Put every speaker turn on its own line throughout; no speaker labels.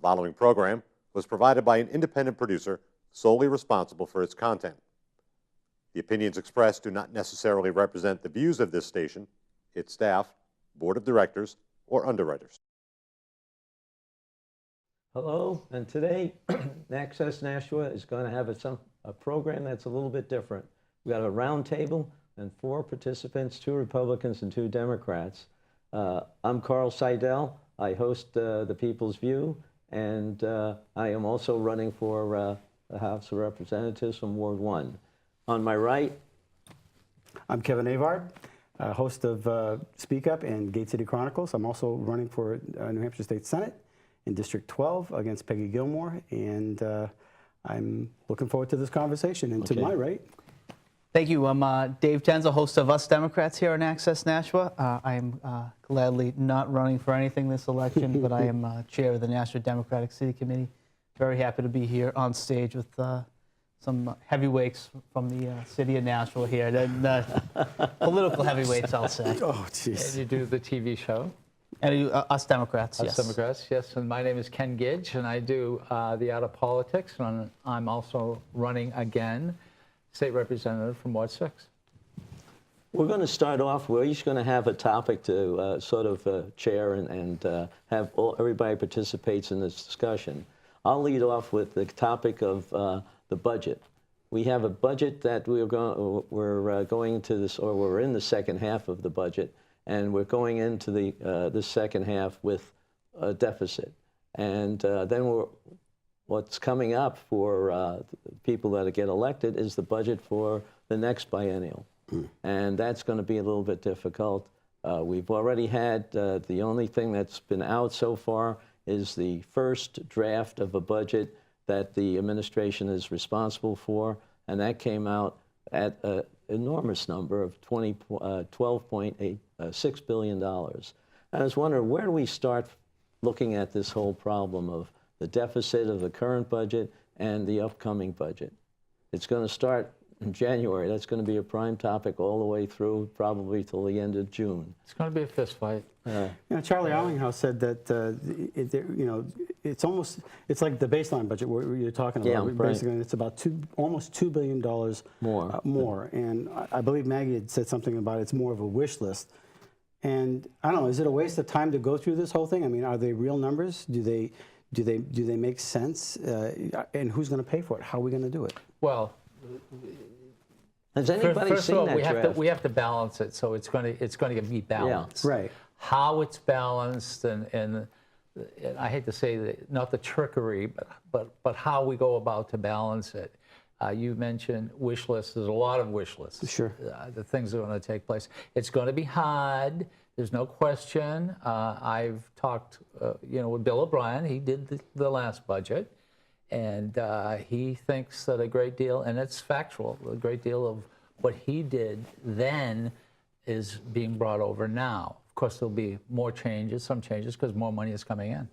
following program was provided by an independent producer solely responsible for its content. The opinions expressed do not necessarily represent the views of this station, its staff, board of directors, or underwriters.
Hello, and today Access Nashua is going to have a program that's a little bit different. We've got a round table and 4 participants, 2 Republicans and 2 Democrats. I'm Carl Seidel. I host The People's View, and I am also running for the House of Representatives from Ward 1. On my right,
I'm Kevin Avard, host of Speak Up and Gate City Chronicles. I'm also running for New Hampshire State Senate in District 12 against Peggy Gilmore, and I'm looking forward to this conversation. And to my right,
thank you. I'm Dave Tencza, host of Us Democrats here on Access Nashua. I am gladly not running for anything this election, but I am chair of the National Democratic City Committee. Very happy to be here on stage with some heavyweights from the city of Nashua here. Political heavyweights, I'll say.
oh, jeez.
And you do the TV show?
And Us Democrats,
Us
yes.
Democrats, yes. And my name is Ken Gidge, and I do the Art of Politics, and I'm also running again, state representative from Ward 6.
we're going to start off. We're each going to have a topic to sort of chair and have everybody participates in this discussion. I'll lead off with the topic of the budget. We have a budget that we're going to this, or we're in the second half of the budget, and we're going into the second half with a deficit. And then what's coming up for people that get elected is the budget for the next biennial. And that's going to be a little bit difficult. We've already had, the only thing that's been out so far is the first draft of a budget that the administration is responsible for, and that came out at an enormous number of $12.6 billion. I was wondering, where do we start looking at this whole problem of the deficit of the current budget and the upcoming budget? It's going to start in January. That's going to be a prime topic all the way through, probably till the end of June.
It's going to be a fist fight.
Charlie Allinghouse said that it's like the baseline budget where you're talking about.
Yeah,
basically, it's about almost $2 billion more. And I believe Maggie had said something about it's more of a wish list. And I don't know, is it a waste of time to go through this whole thing? I mean, are they real numbers? Do they make sense? And who's going to pay for it? How are we going to do it?
Well,
has anybody
first
seen
of all,
that draft?
we have to balance it, so it's going to be balanced.
Yeah, right.
How it's balanced, and I hate to say that, not the trickery, but how we go about to balance it. You mentioned wish lists. There's a lot of wish lists.
Sure.
The things that are going to take place. It's going to be hard. There's no question. I've talked, with Bill O'Brien. He did the last budget, and he thinks that a great deal, and it's factual, a great deal of what he did then is being brought over now. Of course, there'll be more changes, some changes, because more money is coming in.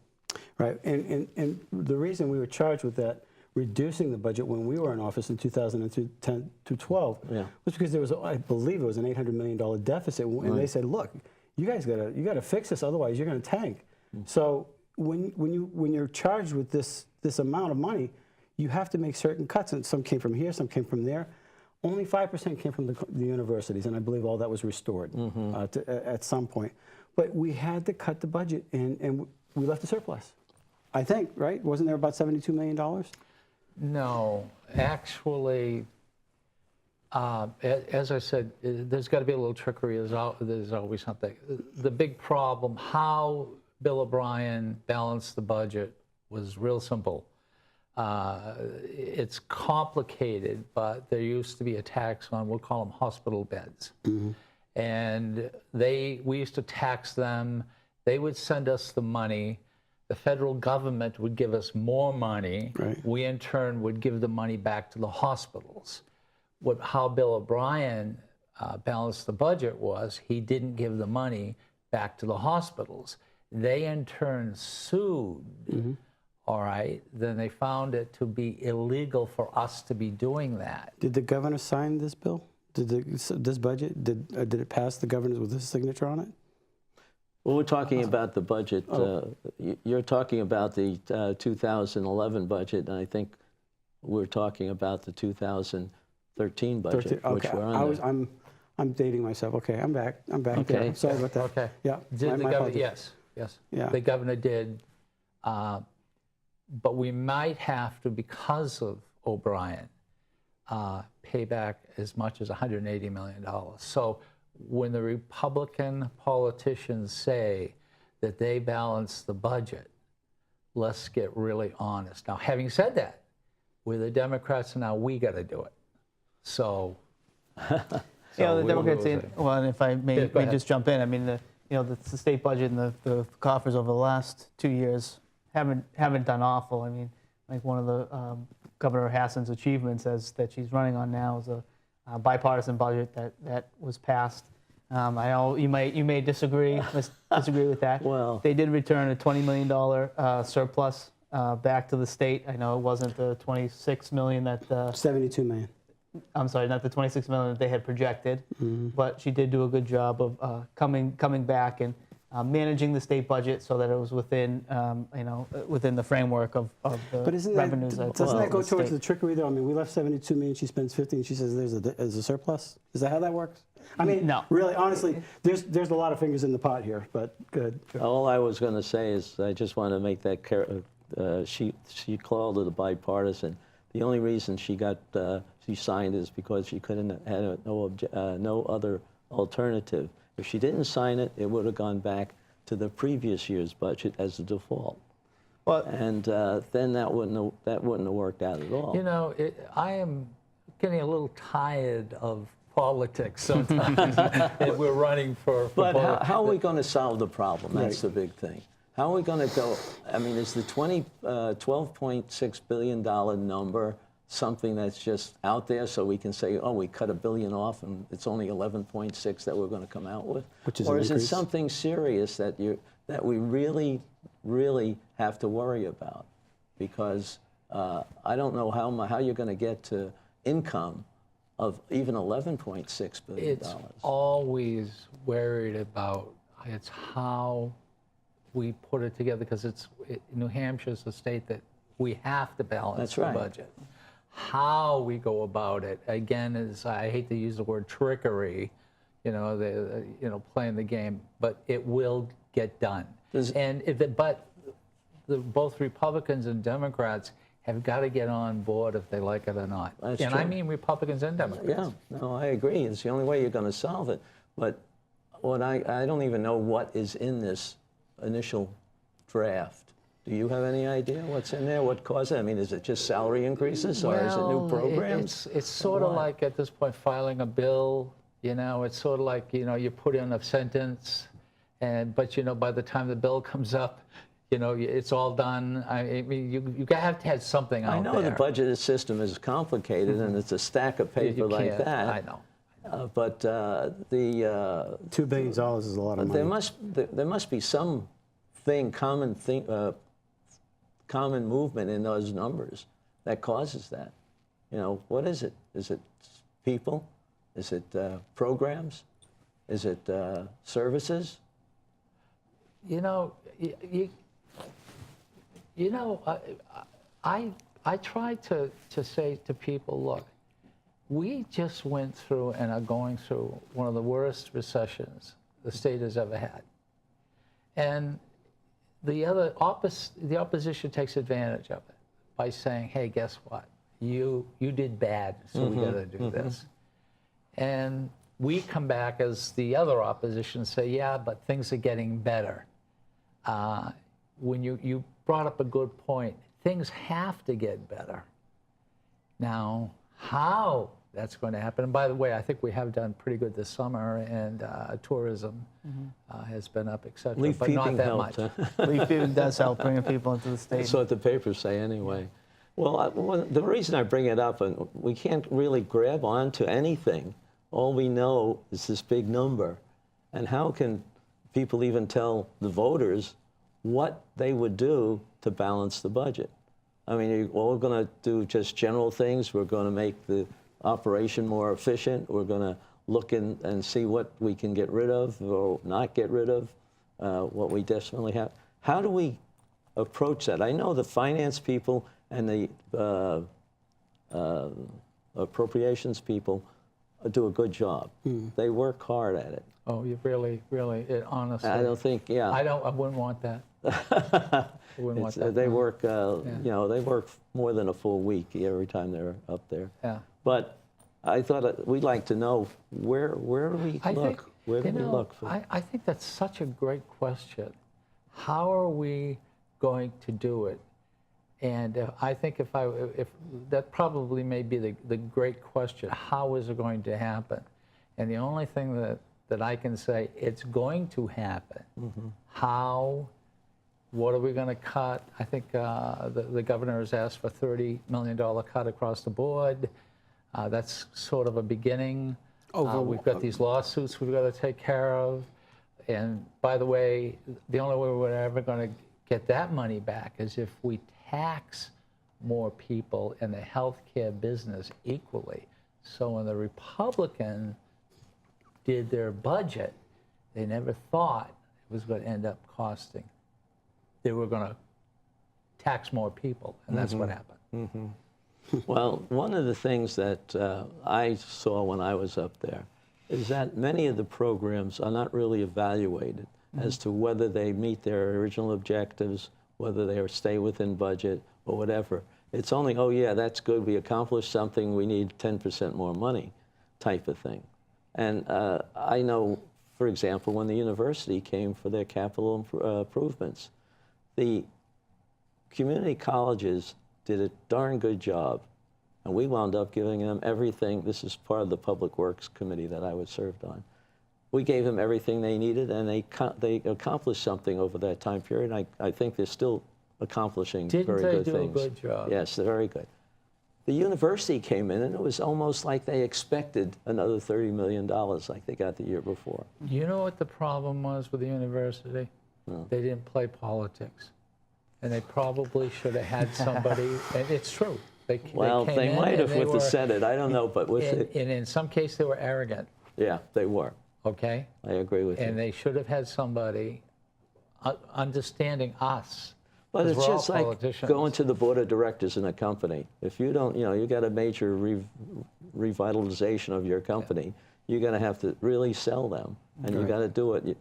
Right, and the reason we were charged with that, reducing the budget when we were in office in 2010 to 12, was because there was, I believe it was an $800 million deficit, and they said, look, you guys gotta fix this, otherwise you're gonna tank. So when you're charged with this amount of money, you have to make certain cuts, and some came from here, some came from there. Only 5% came from the universities, and I believe all that was restored at some point. But we had to cut the budget, and we left a surplus. I think, right? Wasn't there about $72 million?
No, actually, as I said, there's got to be a little trickery. There's always something. The big problem, how Bill O'Brien balanced the budget, was real simple. It's complicated, but there used to be a tax on, we'll call them hospital beds. And we used to tax them. They would send us the money. The federal government would give us more money.
Right.
We, in turn, would give the money back to the hospitals. How Bill O'Brien balanced the budget was he didn't give the money back to the hospitals. They, in turn, sued. All right, then they found it to be illegal for us to be doing that.
Did the governor sign this bill? Did this budget, did it pass the governor with his signature on it?
Well, we're talking about the budget. You're talking about the 2011 budget, and I think we're talking about the 2013 budget, which we're under.
I'm dating myself. Okay, I'm back. I'm back there. Sorry about that.
Okay.
Yeah.
Did the
my
governor,
apologies.
yes.
Yeah.
The governor did. But we might have to, because of O'Brien, pay back as much as $180 million. So when the Republican politicians say that they balance the budget, let's get really honest. Now, having said that, we're the Democrats, and now we got to do it. So,
Yeah, the
we-
Democrats,
we-
well, and if I may,
Yeah, go ahead.
just jump in, I mean, the state budget and the coffers over the last 2 years haven't done awful. I mean, like one of the Governor Hassan's achievements that she's running on now is a bipartisan budget that was passed. I know you may disagree with that.
Well,
They did return a $20 million surplus back to the state. I know it wasn't the $26 million that
72 million.
I'm sorry, not the $26 million that they had projected, but she did do a good job of coming back and managing the state budget so that it was within within the framework of the
But
revenues.
doesn't that go towards
state.
the trickery though? I mean, we left 72 million, she spends 50, and she says there's a surplus. Is that how that works? I mean,
No.
really, honestly, there's a lot of fingers in the pot here, but good.
all I was going to say is I just want to make that she called it a bipartisan. The only reason she signed is because she couldn't had no other alternative. If she didn't sign it, it would have gone back to the previous year's budget as a default.
Well,
And then that wouldn't have worked out at all.
You know, I am getting a little tired of politics sometimes. And we're running for
But how are we going to solve the problem? That's the big thing. How are we going to go? I mean, is the $12.6 billion number something that's just out there so we can say, oh, we cut $1 billion off and it's only 11.6 that we're going to come out with?
Which is
or
an
is it
increase.
something serious that we really, really have to worry about? Because I don't know how you're going to get to income of even $11.6 billion.
It's always worried about it's how we put it together, because New Hampshire's a state that we have to balance
That's
the
right.
budget. How we go about it, again, is, I hate to use the word trickery, playing the game, but it will get done. But both Republicans and Democrats have got to get on board if they like it or not.
That's
and
true.
I mean Republicans and Democrats.
Yeah, no, I agree. It's the only way you're going to solve it. But I don't even know what is in this initial draft. Do you have any idea what's in there? What caused it? I mean, is it just salary increases, or is it new programs?
It's sort of like, at this point, filing a bill. It's sort of like, you put in a sentence, but by the time the bill comes up, it's all done. I mean, you have to have something out there.
I know the budget system is complicated, and it's a stack of paper like
can't-
that.
I know.
But the
$2 billion is a lot of money.
there must be common movement in those numbers that causes that. What is it? Is it people? Is it programs? Is it services?
I try to say to people, look, we just went through and are going through one of the worst recessions the state has ever had. And the opposition takes advantage of it by saying, hey, guess what? You did bad, so we got to do this. And we come back as the other opposition and say, yeah, but things are getting better. When you brought up a good point, things have to get better. Now, how that's going to happen, and by the way, I think we have done pretty good this summer, and tourism has been up, et cetera,
Leaf
but not
peeping
that
helped,
much.
huh?
Leaf peeping does help bringing people into the state.
That's what the papers say anyway. Well, the reason I bring it up, and we can't really grab onto anything. All we know is this big number. And how can people even tell the voters what they would do to balance the budget? I mean, we're going to do just general things. We're going to make the operation more efficient. We're going to look and see what we can get rid of or not get rid of. what we desperately have. How do we approach that? I know the finance people and the appropriations people do a good job. They work hard at it.
Oh, you really, honestly.
I don't think, yeah.
I wouldn't want that. I wouldn't want that.
They work, you know, they work more than a full week every time they're up there.
Yeah.
But I thought we'd like to know where do we look? Where do we look for?
I think that's such a great question. How are we going to do it? And I think if that probably may be the great question. How is it going to happen? And the only thing that I can say, it's going to happen. How? What are we going to cut? I think the governor has asked for $30 million cut across the board. That's sort of a beginning. We've got these lawsuits we've got to take care of. And by the way, the only way we're ever going to get that money back is if we tax more people in the healthcare business equally. So when the Republicans did their budget, they never thought it was going to end up costing. They were going to tax more people, and that's what happened.
Well, one of the things that I saw when I was up there is that many of the programs are not really evaluated as to whether they meet their original objectives, whether they stay within budget or whatever. It's only, oh yeah, that's good, we accomplished something, we need 10% more money type of thing. And I know, for example, when the university came for their capital improvements, the community colleges did a darn good job, and we wound up giving them everything. This is part of the Public Works Committee that I was served on. We gave them everything they needed, and they accomplished something over that time period. I think they're still accomplishing very good things.
Didn't they do a good job?
Yes, they're very good. The university came in, and it was almost like they expected another $30 million like they got the year before.
You know what the problem was with the university?
No.
They didn't play politics. And they probably should have had somebody, and it's true. They
might have with the Senate. I don't know, but with it.
And in some case, they were arrogant.
Yeah, they were.
Okay?
I agree with you.
And they should have had somebody understanding us.
But it's just like
politicians.
going to the board of directors in a company. If you don't, you know, you got a major revitalization of your company, you're going to have to really sell them, and you got to do it.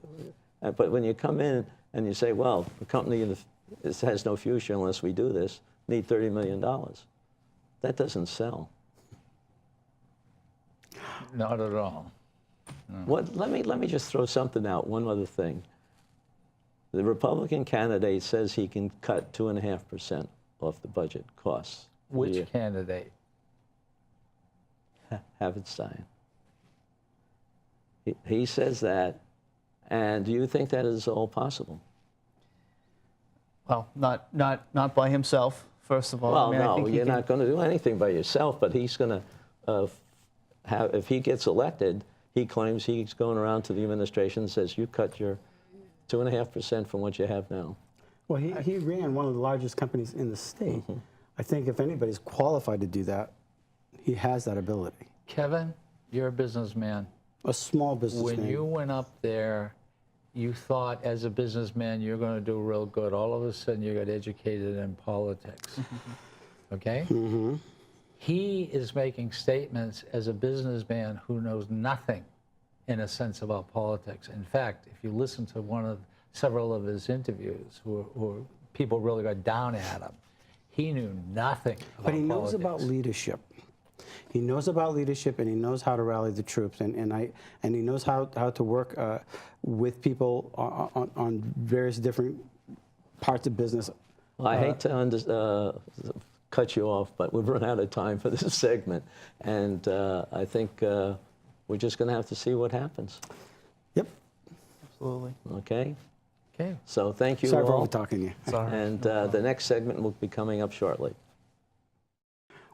But when you come in and you say, well, the company has no future unless we do this, need $30 million. That doesn't sell.
Not at all.
No. Let me just throw something out, one other thing. The Republican candidate says he can cut 2.5% off the budget costs.
Which candidate?
Havenstein. He says that, and do you think that is all possible?
Well, not by himself, first of all.
Well,
I mean,
no, you're not going to do anything by yourself, but he's going to if he gets elected, he claims he's going around to the administration and says, you cut your 2.5% from what you have now.
Well, he ran one of the largest companies in the state. I think if anybody's qualified to do that, he has that ability.
Kevin, you're a businessman.
A small businessman.
When you went up there, you thought as a businessman you're going to do real good. All of a sudden you got educated in politics. Okay? He is making statements as a businessman who knows nothing in a sense about politics. In fact, if you listen to several of his interviews, who people really got down at him, he knew nothing about
But he knows
politics.
about leadership. He knows about leadership, and he knows how to rally the troops, and he knows how to work with people on various different parts of business.
Well, I hate to cut you off, but we've run out of time for this segment, and I think we're just going to have to see what happens.
Yep.
Absolutely.
Okay?
Okay.
So thank you
Sorry
all.
for over-talking you.
Sorry.
And the next segment will be coming up shortly.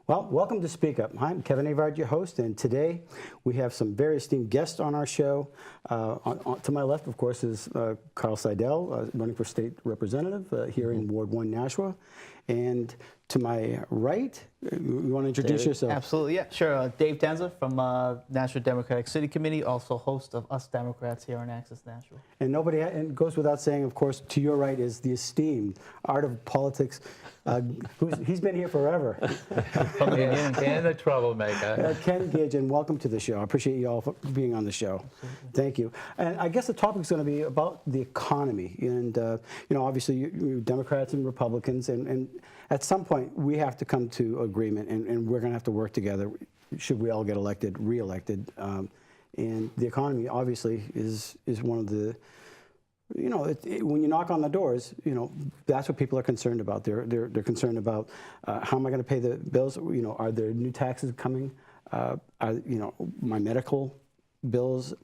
Well, welcome to Speak Up. I'm Kevin Avard, your host, and today we have some very esteemed guests on our show. To my left, of course, is Carl Seidel, running for state representative here in Ward 1, Nashua. And to my right, you want to introduce
David?
yourself?
Absolutely, yeah, sure. Dave Tencza from Nashua Democratic City Committee, also host of Us Democrats here on Access Nashua.
And nobody, and it goes without saying, of course, to your right is the esteemed Art of Politics. He's been here forever.
From the beginning.
And a troublemaker.
Ken Gidge, and welcome to the show. I appreciate you all for being on the show. Thank you. And I guess the topic is going to be about the economy. And, you know, obviously, you Democrats and Republicans, and at some point, we have to come to agreement, and we're going to have to work together should we all get elected, re-elected. And the economy, obviously, is one of the, you know, when you knock on the doors, you know, that's what people are concerned about. They're concerned about how am I going to pay the bills? You know, are there new taxes coming? Are, you know, my medical bills,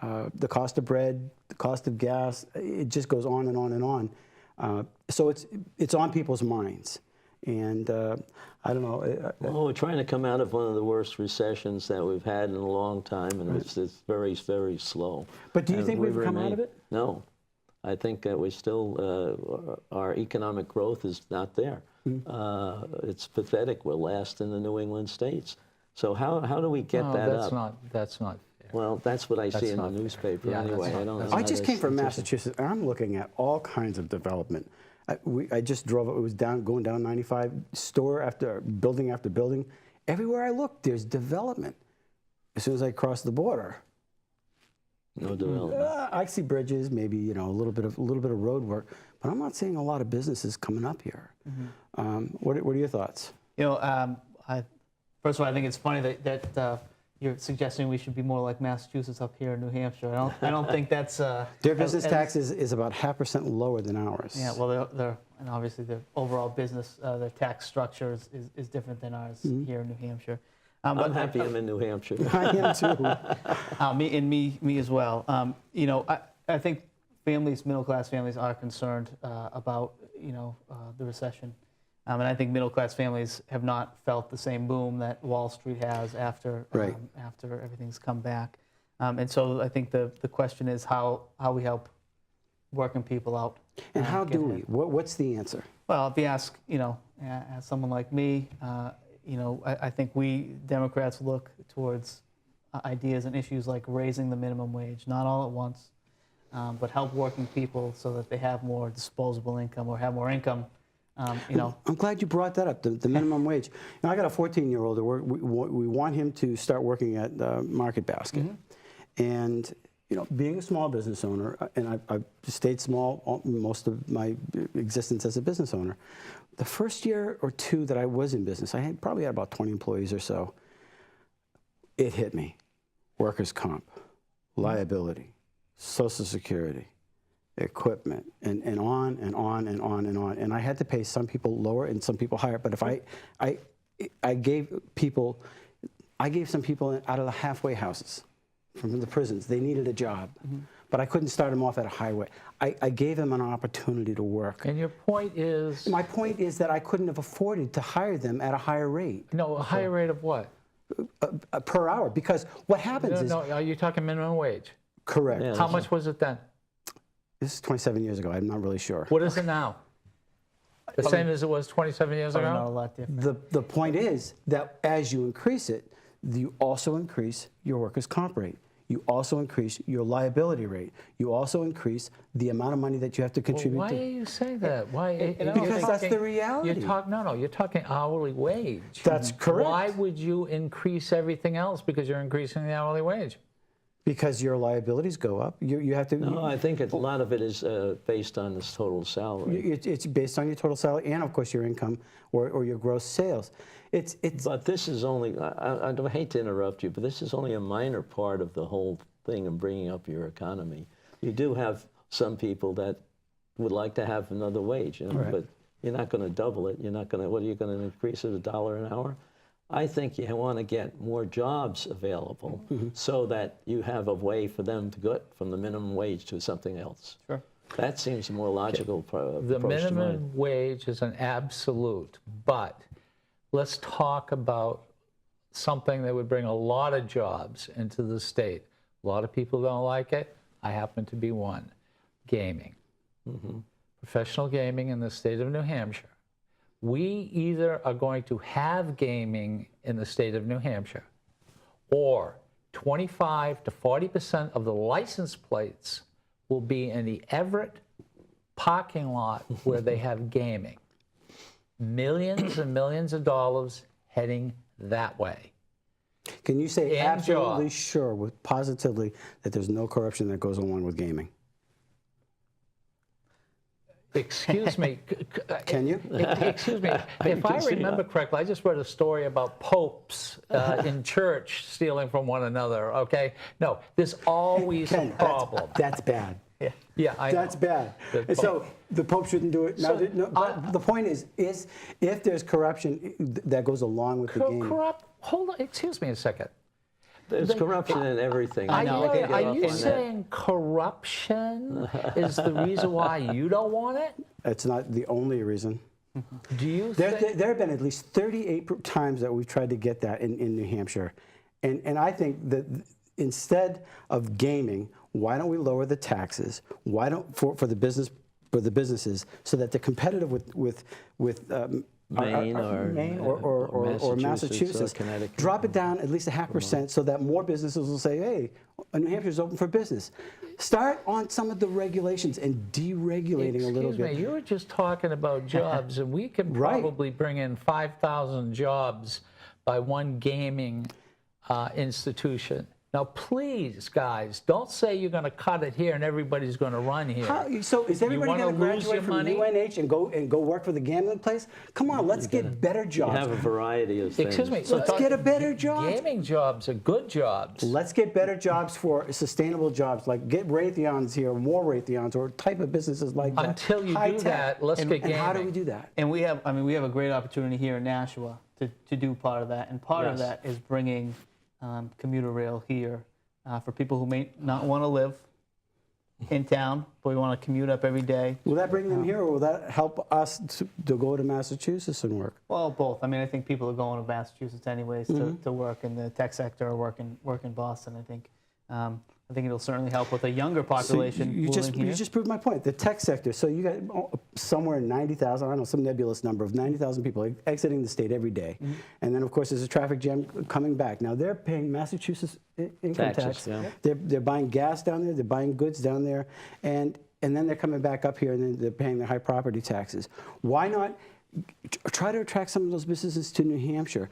the cost of bread, the cost of gas. It just goes on and on and on. So it's on people's minds. And I don't know.
Well, we're trying to come out of one of the worst recessions that we've had in a long time, and it's very, very slow.
But do you
And
think we've come out
remain-
of it?
No. I think that we still, our economic growth is not there. It's pathetic. We're last in the New England states. So how do we get
No,
that
that's
up?
That's not fair.
Well, that's what I see in the
not fair.
newspaper
Yeah, that's
anyway.
not-
I don't
that's
know
I
how
just
they
came from
statistics-
Massachusetts, and I'm looking at all kinds of development. I just drove, it was going down 95, store after building after building. Everywhere I look, there's development. As soon as I cross the border,
No development.
I see bridges, maybe, you know, a little bit of road work, but I'm not seeing a lot of businesses coming up here. What are your thoughts?
You know, first of all, I think it's funny that you're suggesting we should be more like Massachusetts up here in New Hampshire. I don't think that's
Their business tax is about 0.5% lower than ours.
Yeah, well, they're and obviously the overall business, their tax structure is different than ours here in New Hampshire.
I'm happy I'm in New Hampshire.
I am too.
Me as well. You know, I think families, middle-class families, are concerned about, you know, the recession. And I think middle-class families have not felt the same boom that Wall Street has after
Right.
After everything's come back. And so I think the question is how we help working people out.
And how
get
do
ahead.
we? What's the answer?
Well, if you ask, you know, as someone like me, you know, I think we Democrats look towards ideas and issues like raising the minimum wage, not all at once, but help working people so that they have more disposable income or have more income. You know,
I'm glad you brought that up, the minimum wage. Now, I got a 14-year-old. We want him to start working at Market Basket. And, you know, being a small business owner, and I've stayed small most of my existence as a business owner, the first year or two that I was in business, I probably had about 20 employees or so. It hit me. Workers' comp, liability, Social Security, equipment, and on and on and on and on. And I had to pay some people lower and some people higher. But if I gave some people out of the halfway houses from the prisons, they needed a job. But I couldn't start them off at a highway. I gave them an opportunity to work.
And your point is?
My point is that I couldn't have afforded to hire them at a higher rate.
No, a higher rate of what?
Per hour. Because what happens
No,
is...
are you talking minimum wage?
Correct.
Yeah.
How much was it then?
This is 27 years ago. I'm not really sure.
What is it now? The same as it was 27 years
probably not a
ago?
lot different.
The point is that as you increase it, you also increase your workers' comp rate. You also increase your liability rate. You also increase the amount of money that you have to contribute
Why
to.
are you saying that? Why?
Because that's the reality.
You're talking hourly wage.
That's correct.
Why would you increase everything else because you're increasing the hourly wage?
Because your liabilities go up. You have to.
No, I think a lot of it is based on this total salary.
It's based on your total salary and, of course, your income or your gross sales. It's
But this is only, I hate to interrupt you, but this is only a minor part of the whole thing in bringing up your economy. You do have some people that would like to have another wage, you know,
Right.
but you're not going to double it. You're not going to, what are you going to increase it $1 an hour? I think you want to get more jobs available so that you have a way for them to go from the minimum wage to something else.
Sure.
That seems a more logical
The
approach to mine.
minimum wage is an absolute, but let's talk about something that would bring a lot of jobs into the state. A lot of people don't like it. I happen to be one. Gaming. Professional gaming in the state of New Hampshire we either are going to have gaming in the state of New Hampshire, or 25 to 40% of the license plates will be in the Everett parking lot where they have gaming. Millions and millions of dollars heading that way.
Can you say
And
absolutely
job.
sure, with positively, that there's no corruption that goes along with gaming?
Excuse me.
Can you?
Excuse me. If I remember correctly, I just read a story about popes in church stealing from one another, okay? No, there's always
Ken,
a problem.
That's bad.
Yeah, I
That's
know.
bad. And so the Pope shouldn't do it. Now,
So,
but the point is if there's corruption that goes along with the game.
Corrupt. Hold on. Excuse me a second.
There's corruption in everything.
Are
You
you,
can't get
are
off
you
on that.
saying corruption is the reason why you don't want it?
It's not the only reason.
Do you
There
think?
have been at least 38 times that we've tried to get that in New Hampshire. And I think that instead of gaming, why don't we lower the taxes? Why don't for the businesses so that they're competitive with
Maine
or Massachusetts,
Connecticut.
drop it down at least 0.5% so that more businesses will say, hey, New Hampshire's open for business. Start on some of the regulations and deregulating a little bit.
Excuse me, you were just talking about jobs, and we can
Right.
probably bring in 5,000 jobs by one gaming institution. Now, please, guys, don't say you're going to cut it here and everybody's going to run here.
So is everybody
wanna
going to
lose
graduate
your
from
money?
UNH and go work for the gambling place? Come on, let's get better
You
jobs.
have a variety of things.
Excuse me.
Let's get a better job.
Gaming jobs are good jobs.
Let's get better jobs for sustainable jobs, like get Raytheons here, more Raytheons, or type of businesses like that.
Until you
High
do
tech.
that, let's get
And how do
gaming.
we do that?
And we have a great opportunity here in Nashua to do part of that. And part of
Yes.
that is bringing commuter rail here for people who may not want to live in town, but we want to commute up every day.
Will that bring them here, or will that help us to go to Massachusetts and work?
Well, both. I mean, I think people are going to Massachusetts anyways to work in the tech sector or work in Boston. I think it'll certainly help with a younger population
you
moving here.
just proved my point. The tech sector. So you got somewhere 90,000, I don't know, some nebulous number of 90,000 people exiting the state every day. And then, of course, there's a traffic jam coming back. Now, they're paying Massachusetts income
Taxes,
tax.
yeah.
They're buying gas down there. They're buying goods down there. And then they're coming back up here, and then they're paying their high property taxes. Why not try to attract some of those businesses to New Hampshire?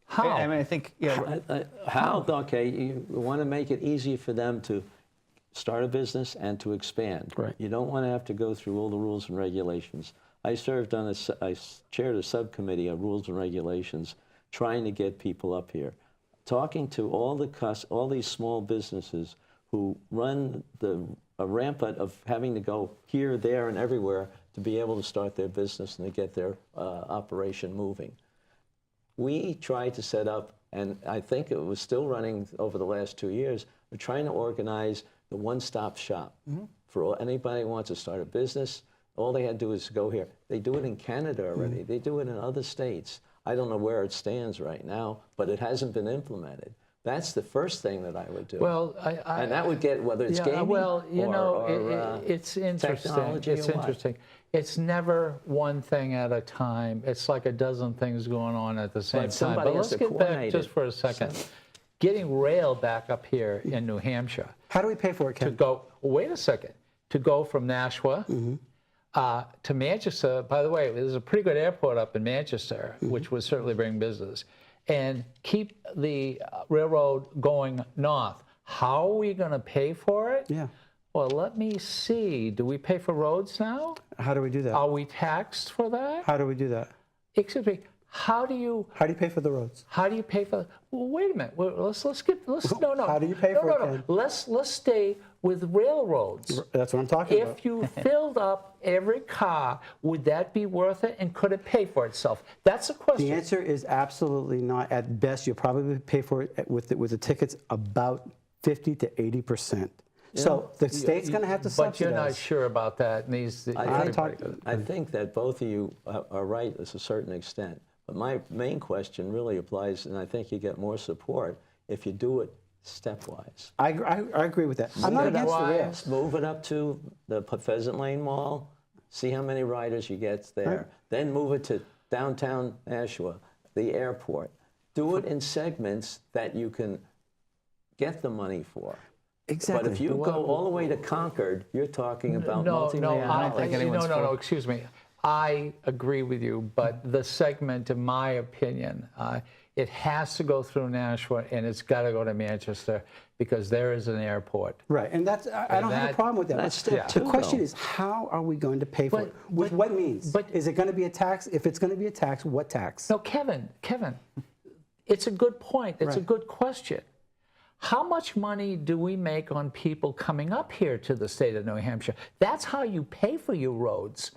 How?
I mean, I think, yeah.
How? Okay, you want to make it easy for them to start a business and to expand.
Right.
You don't want to have to go through all the rules and regulations. I served on I chaired a subcommittee on rules and regulations, trying to get people up here, talking to all these small businesses who run a rampant of having to go here, there, and everywhere to be able to start their business and to get their operation moving. We tried to set up, and I think it was still running over the last 2 years, we're trying to organize the one-stop shop for anybody who wants to start a business. All they had to do is go here. They do it in Canada already. They do it in other states. I don't know where it stands right now, but it hasn't been implemented. That's the first thing that I would do.
Well,
and that would get, whether it's gaming
well, you
or,
know, it's interesting.
technology
It's
or what.
interesting. It's never one thing at a time. It's like a dozen things going on at the same time.
somebody
But
has
let's
to
get back
coordinate
just
it.
for a second. Getting rail back up here in New Hampshire
How do we pay for it,
to
Ken?
go, wait a second, to go from Nashua to Manchester. By the way, there's a pretty good airport up in Manchester, which would certainly bring business, and keep the railroad going north. How are we going to pay for it?
Yeah.
Well, let me see. Do we pay for roads now?
How do we do that?
Are we taxed for that?
How do we do that?
Excuse me. How do you
pay for the roads?
pay for? Well, wait a minute. Let's no.
How do you pay for it, Ken?
Let's stay with railroads.
That's what I'm talking about.
If you filled up every car, would that be worth it, and could it pay for itself? That's a question.
The answer is absolutely not. At best, you'll probably pay for it with the tickets about 50 to 80%. So the state's going to have to
But
subsidize.
you're not sure about that. And
I think that both of you are right to a certain extent. But my main question really applies, and I think you get more support if you do it stepwise.
I agree with that. I'm not against the rails.
Move it up to the Pheasant Lane Mall, see how many riders you get there,
Right.
then move it to downtown Nashua, the airport. Do it in segments that you can get the money for.
Exactly.
But if you go all the way to Concord, you're talking about multi-million dollars.
No, excuse me. I agree with you, but the segment, in my opinion, it has to go through Nashua, and it's got to go to Manchester because there is an airport.
Right, and that's I don't have a problem with that.
That's step two,
The question
though.
is, how are we going to pay for it? With what means?
but-
Is it going to be a tax? If it's going to be a tax, what tax?
No, Kevin, it's a good point. It's a
Right.
good question. How much money do we make on people coming up here to the state of New Hampshire? That's how you pay for your roads,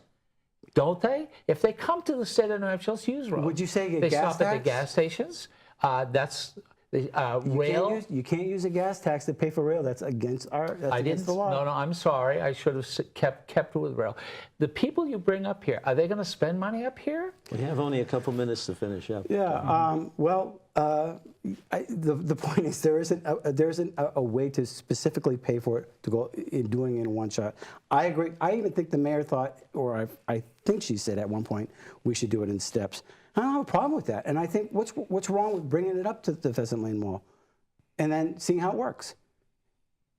don't they? If they come to the state of New Hampshire, let's use roads.
Would you say a
they
gas
stop at the
tax?
gas stations? That's the rail.
You can't use a gas tax to pay for rail. That's against the law.
No, I'm sorry. I should have kept with rail. The people you bring up here, are they going to spend money up here?
We have only a couple minutes to finish up.
Yeah. The point is there isn't a way to specifically pay for it to go in doing it in one shot. I agree. I even think the mayor thought, or I think she said at one point, we should do it in steps. I don't have a problem with that. And I think what's wrong with bringing it up to the Pheasant Lane Mall and then seeing how it works?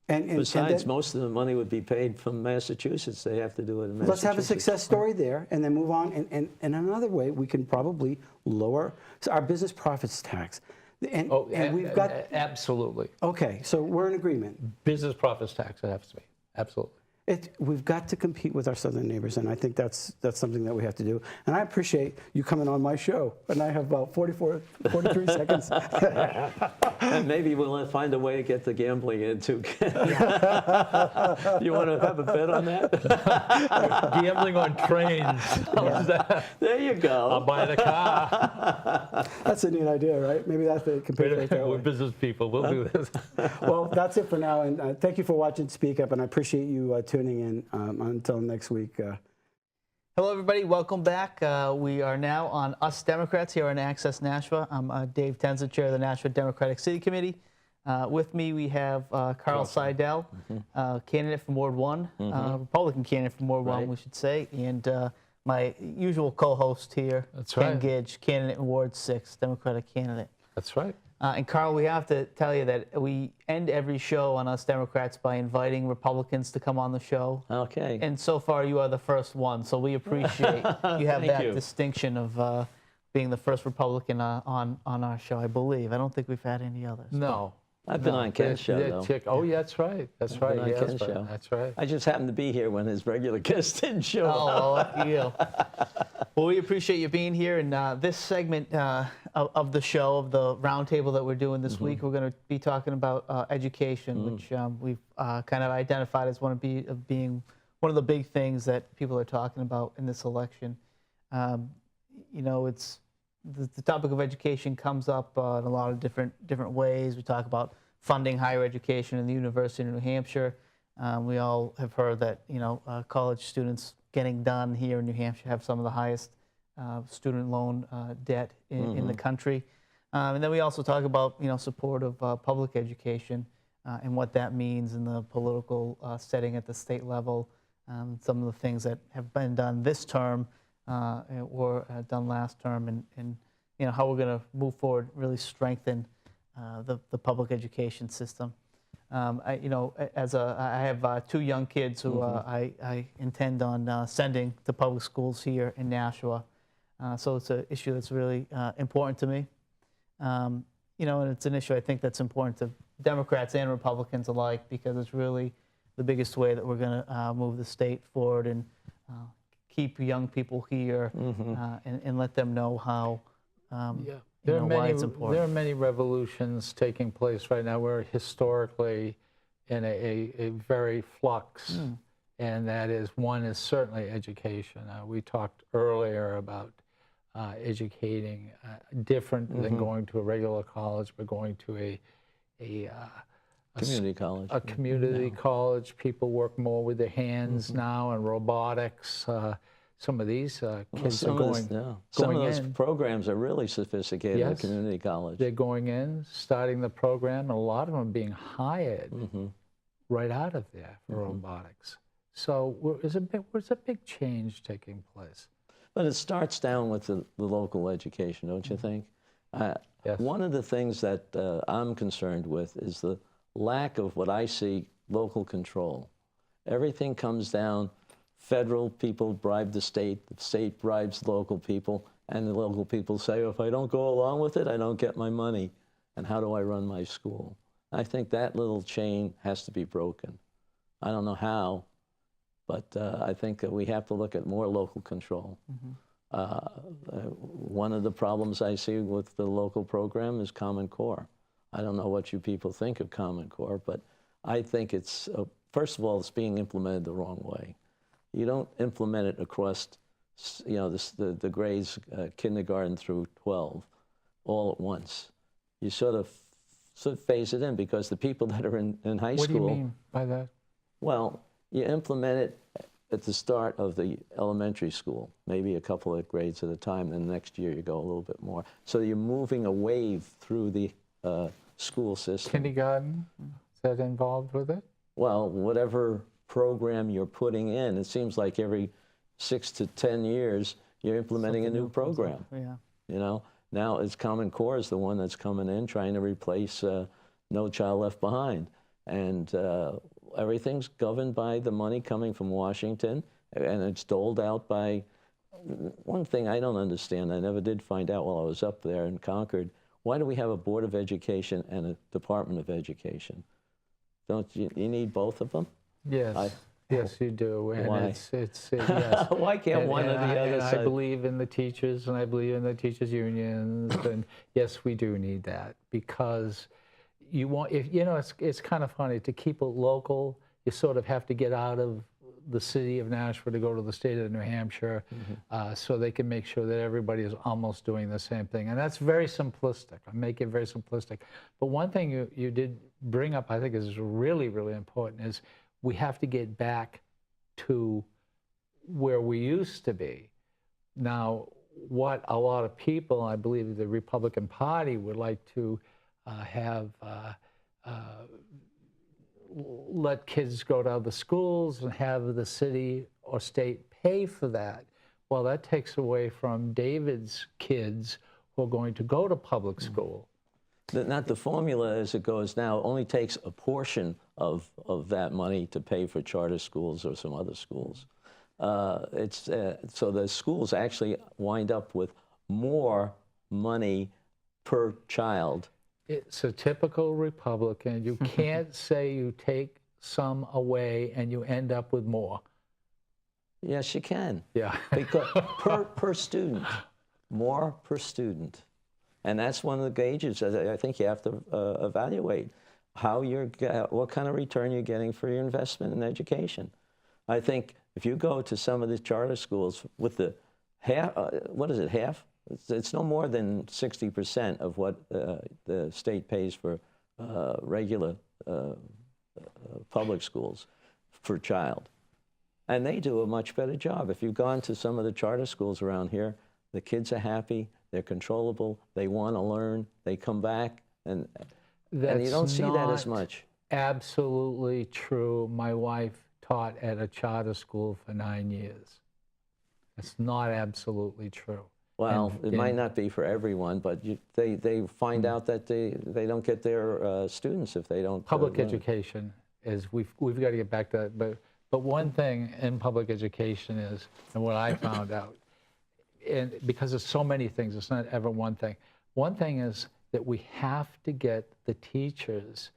And
Besides,
then,
most of the money would be paid from Massachusetts. They have to do it in Massachusetts.
let's have a success story there and then move on. And another way, we can probably lower our business profits tax. And we've got...
Absolutely.
Okay, so we're in agreement.
Business profits tax, it has to be. Absolutely.
We've got to compete with our southern neighbors, and I think that's something that we have to do. And I appreciate you coming on my show, and I have about 43 seconds.
And maybe we'll find a way to get the gambling in too. You want to have a bet on that?
Gambling on trains. How's that?
There you go.
I'll buy the car.
That's a neat idea, right? Maybe that's the compare right that
We're
way.
business people. We'll do this.
Well, that's it for now, and thank you for watching Speak Up, and I appreciate you tuning in. Until next week.
Hello, everybody. Welcome back. We are now on Us Democrats here on Access Nashua. I'm Dave Tencza, chair of the Nashua Democratic City Committee. With me, we have Carl Seidel, candidate from Ward 1, Republican candidate from Ward 1, we should say, and my usual co-host here, Ken Gidge, candidate in Ward 6, Democratic candidate.
That's right.
And Carl, we have to tell you that we end every show on Us Democrats by inviting Republicans to come on the show.
Okay.
And so far, you are the first one, so we appreciate you have that distinction of being the first Republican on our show, I believe. I don't think we've had any others.
No.
I've been on Ken's show, though.
Oh, yeah, that's right. That's right.
Been on Ken's show.
That's right.
I just happened to be here when his regular guest didn't show up.
Oh, lucky you. Well, we appreciate you being here. And this segment of the show, of the roundtable that we're doing this week, we're going to be talking about education, which we've kind of identified as one of being one of the big things that people are talking about in this election. You know, it's the topic of education comes up in a lot of different ways. We talk about funding higher education in the University of New Hampshire. We all have heard that, you know, college students getting done here in New Hampshire have some of the highest student loan debt in the country. And then we also talk about, you know, support of public education and what that means in the political setting at the state level. Some of the things that have been done this term or done last term, and you know, how we're going to move forward, really strengthen the public education system. I have 2 young kids who I intend on sending to public schools here in Nashua. So it's an issue that's really important to me. You know, and it's an issue I think that's important to Democrats and Republicans alike, because it's really the biggest way that we're going to move the state forward and keep young people here and let them know how why it's important.
There are many revolutions taking place right now. We're historically in a very flux, and that is, one is certainly education. We talked earlier about educating different than going to a regular college, but going to a
Community college.
A community college. People work more with their hands now, and robotics. Some of these kids are going
Some of those
in.
programs are really sophisticated at community college.
They're going in, starting the program, and a lot of them being hired right out of there for robotics. So where's a big change taking place?
But it starts down with the local education, don't you think?
Yes.
One of the things that I'm concerned with is the lack of what I see local control. Everything comes down, federal people bribe the state bribes local people, and the local people say, if I don't go along with it, I don't get my money. And how do I run my school? I think that little chain has to be broken. I don't know how, but I think that we have to look at more local control. One of the problems I see with the local program is Common Core. I don't know what you people think of Common Core, but I think it's, first of all, it's being implemented the wrong way. You don't implement it across, you know, the grades, kindergarten through 12, all at once. You sort of phase it in, because the people that are in high school.
What do you mean by that?
Well, you implement it at the start of the elementary school, maybe a couple of grades at a time, and the next year you go a little bit more. So you're moving a wave through the school system.
Kindergarten, is that involved with it?
Well, whatever program you're putting in, it seems like every 6 to 10 years you're implementing a new program.
Yeah.
You know, now it's Common Core is the one that's coming in trying to replace No Child Left Behind. And everything's governed by the money coming from Washington, and it's doled out by, one thing I don't understand, I never did find out while I was up there in Concord, why do we have a Board of Education and a Department of Education? Don't you need both of them?
Yes. Yes, you do. And
Why?
yes.
Why can't one or the other
and
side?
I believe in the teachers, and I believe in the teachers' unions, and yes, we do need that, because you want, if you know, it's kind of funny to keep it local. You sort of have to get out of the city of Nashua to go to the state of New Hampshire, so they can make sure that everybody is almost doing the same thing. And that's very simplistic. I make it very simplistic. But one thing you did bring up, I think, is really, really important, is we have to get back to where we used to be. Now, what a lot of people, I believe the Republican Party, would like to have let kids go to other schools and have the city or state pay for that. Well, that takes away from David's kids who are going to go to public school.
Not the formula as it goes now only takes a portion of that money to pay for charter schools or some other schools. So the schools actually wind up with more money per child.
It's a typical Republican. You can't say you take some away and you end up with more.
Yes, you can.
Yeah.
Because per student, more per student. And that's one of the gauges that I think you have to evaluate how what kind of return you're getting for your investment in education. I think if you go to some of the charter schools with the half, what is it, half? It's no more than 60% of what the state pays for regular public schools for child. And they do a much better job. If you've gone to some of the charter schools around here, the kids are happy, they're controllable, they want to learn, they come back, and you don't see that as much.
Absolutely true. My wife taught at a charter school for 9 years. It's not absolutely true.
Well, it might not be for everyone, but they find out that they don't get their students if they don't.
Public education is, we've got to get back to that. But one thing in public education is, and what I found out, and because there's so many things, it's not ever one thing. One thing is that we have to get the teachers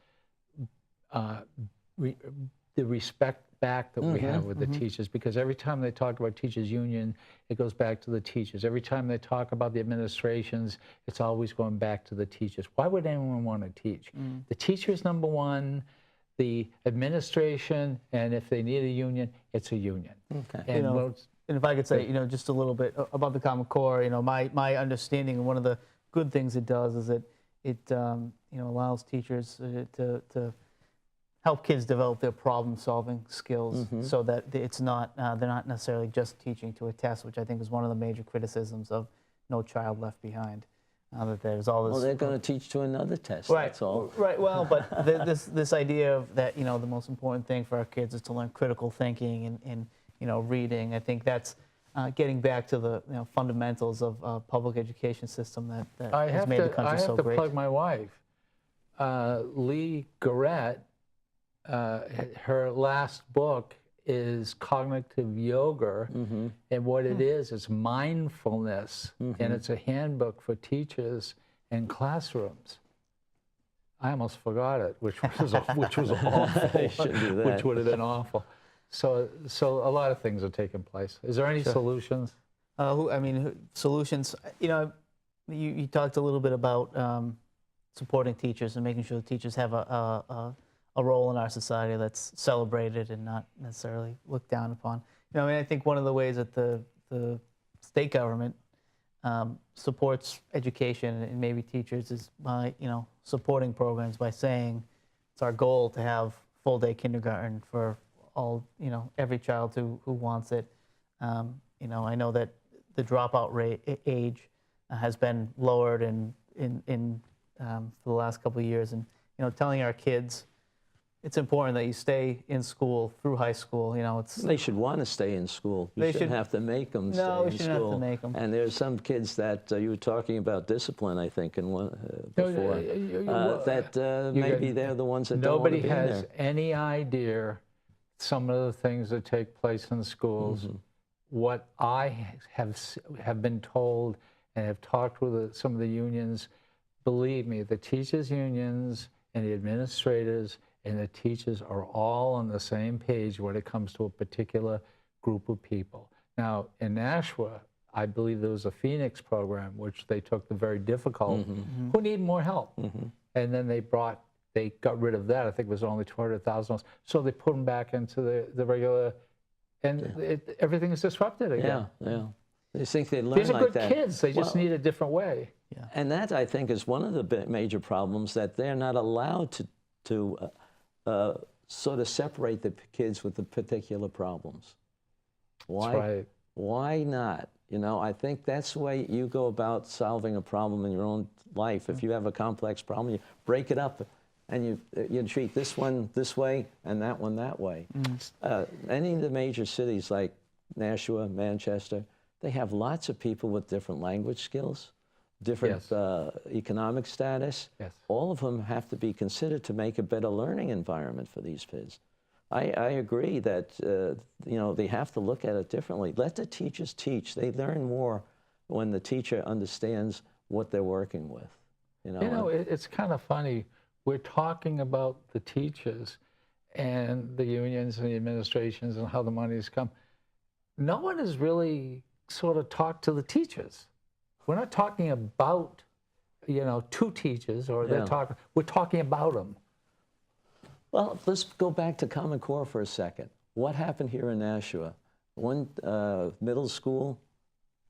the respect back that we have with the teachers, because every time they talk about teachers union, it goes back to the teachers. Every time they talk about the administrations, it's always going back to the teachers. Why would anyone want to teach? The teacher's number one, the administration, and if they need a union, it's a union.
Okay.
And
And if I could say, just a little bit about the Common Core, my understanding, and one of the good things it does is that it, allows teachers to help kids develop their problem-solving skills, so that it's not, they're not necessarily just teaching to a test, which I think is one of the major criticisms of No Child Left Behind. That there's all this.
Well, they're going to teach to another test.
Right.
That's all.
Right. Well, but this idea of that, the most important thing for our kids is to learn critical thinking and reading. I think that's getting back to the fundamentals of public education system that has made the country so great.
I have to plug my wife, Lee Garrett. Her last book is Cognitive Yoga, and what it is mindfulness, and it's a handbook for teachers in classrooms. I almost forgot it, which was awful. Which would have been awful. So a lot of things are taking place. Is there any solutions?
Solutions. You talked a little bit about supporting teachers and making sure the teachers have a role in our society that's celebrated and not necessarily looked down upon. I think one of the ways that the state government supports education and maybe teachers is by supporting programs by saying it's our goal to have full-day kindergarten for all every child who wants it. I know that the dropout age has been lowered for the last couple of years, and telling our kids it's important that you stay in school through high school.
They should want to stay in school. You shouldn't have to make them stay in school.
No, we shouldn't have to make them.
And there's some kids that you were talking about discipline, I think, in one before. Maybe they're the ones that don't want to be there.
Nobody has any idea some of the things that take place in schools. What I have been told and have talked with some of the unions, believe me, the teachers' unions and the administrators and the teachers are all on the same page when it comes to a particular group of people. Now, in Nashua, I believe there was a Phoenix program, which they took the very difficult, who need more help. And then they got rid of that. I think it was only $200,000. So they put them back into the regular, and everything is disrupted again.
Yeah. They think they learn
These are
like
good
that.
kids. They just need a different way.
Yeah.
And that, I think, is one of the major problems, that they're not allowed to sort of separate the kids with the particular problems. Why?
That's right.
Why not? I think that's the way you go about solving a problem in your own life. If you have a complex problem, you break it up and you treat this one this way and that one that way. Any of the major cities like Nashua, Manchester, they have lots of people with different language skills, different economic status.
Yes.
All of them have to be considered to make a better learning environment for these kids. I agree that they have to look at it differently. Let the teachers teach. They learn more when the teacher understands what they're working with.
It's kind of funny. We're talking about the teachers and the unions and the administrations and how the money's come. No one has really sort of talked to the teachers. We're not talking about, two teachers, or we're talking about them.
Well, let's go back to Common Core for a second. What happened here in Nashua? One middle school,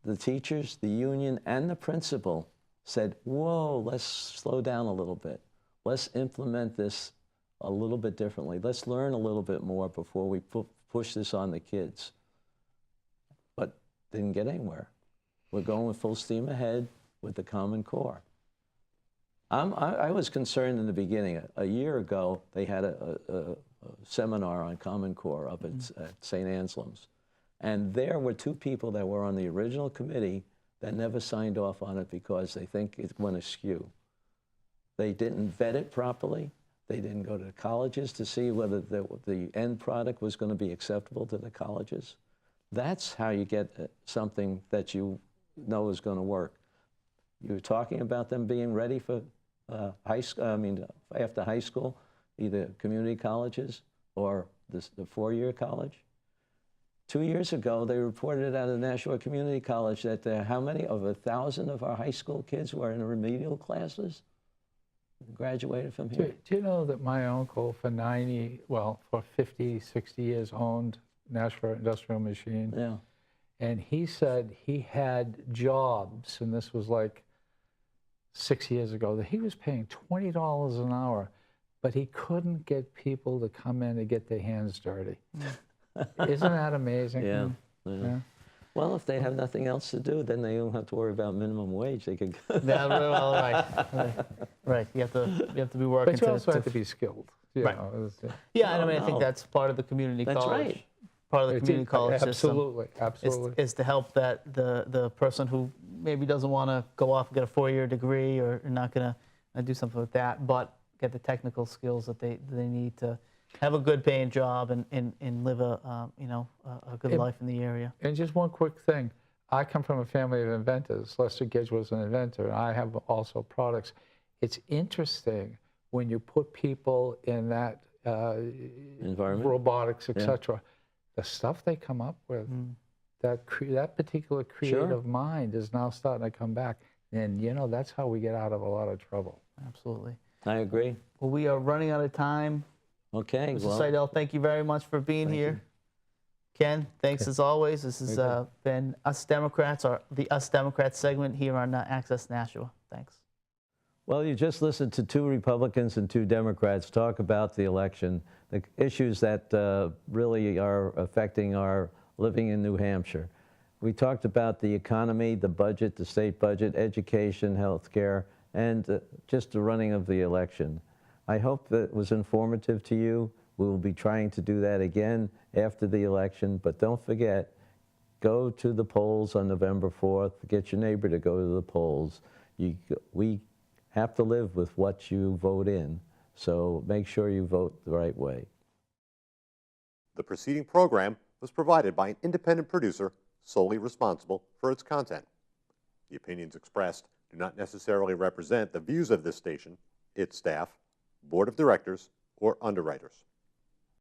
the teachers, the union, and the principal said, whoa, let's slow down a little bit. Let's implement this a little bit differently. Let's learn a little bit more before we push this on the kids. But didn't get anywhere. We're going with full steam ahead with the Common Core. I was concerned in the beginning. A year ago, they had a seminar on Common Core up at St. Anselm's. And there were two people that were on the original committee that never signed off on it because they think it went askew. They didn't vet it properly. They didn't go to the colleges to see whether the end product was going to be acceptable to the colleges. That's how you get something that you know is going to work. You're talking about them being ready for after high school, either community colleges or the four-year college. 2 years ago, they reported out of Nashua Community College that how many of 1,000 of our high school kids were in remedial classes? Graduated from here.
Do you know that my uncle for 50, 60 years owned Nashua Industrial Machine?
Yeah.
And he said he had jobs, and this was like 6 years ago, that he was paying $20 an hour, but he couldn't get people to come in and get their hands dirty. Isn't that amazing?
Yeah. Well, if they have nothing else to do, then they don't have to worry about minimum wage. They could go.
Yeah, well, right. You have to be working.
But you also have to be skilled.
Right. Yeah, and I mean, I think that's part of the community
That's
college.
right.
Part of the community college
Absolutely,
system
absolutely.
is to help that the person who maybe doesn't want to go off and get a 4-year degree or not going to do something with that, but get the technical skills that they need to have a good paying job and live a good life in the area.
And just one quick thing. I come from a family of inventors. Lester Gidge was an inventor, and I have also products. It's interesting when you put people in that
Environment.
robotics, etc. The stuff they come up with, that particular creative mind is now starting to come back. And, that's how we get out of a lot of trouble.
Absolutely.
I agree.
Well, we are running out of time.
Okay.
Mr.
Well,
Seidel, thank you very much for being here. Ken, thanks as always. This has been Us Democrats, or the Us Democrats segment here on Access Nashua. Thanks.
well, you just listened to 2 Republicans and 2 Democrats talk about the election, the issues that really are affecting our living in New Hampshire. We talked about the economy, the budget, the state budget, education, health care, and just the running of the election. I hope that was informative to you. We will be trying to do that again after the election, but don't forget, go to the polls on November 4th. Get your neighbor to go to the polls. We have to live with what you vote in, so make sure you vote the right way.
The preceding program was provided by an independent producer solely responsible for its content. The opinions expressed do not necessarily represent the views of this station, its staff, board of directors, or underwriters.